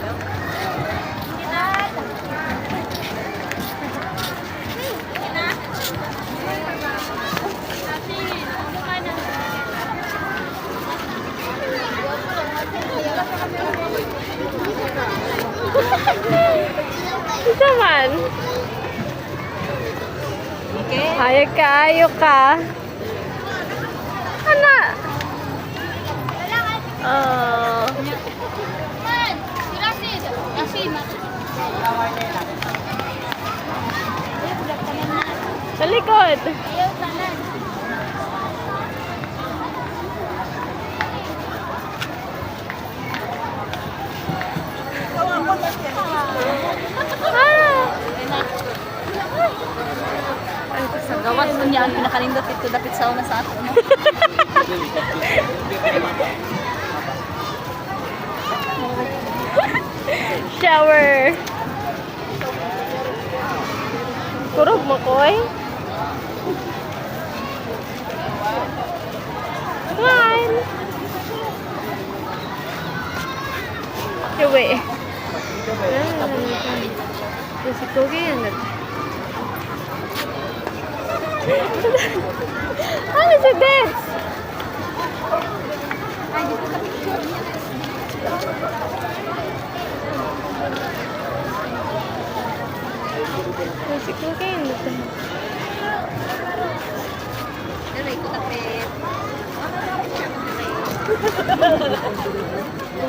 Isa man. Hayag ka, ayo ka. Ana. Oh. Sa likod. Sa gawas mo niya ang pinakalindot ito dapit sa una sa ato. No? Shower. Kurog mo ko eh. Fine. Kiwi. Kasi kogi yan natin. Ano si Debs? Kasi kogi yan natin. Dere ko tapit.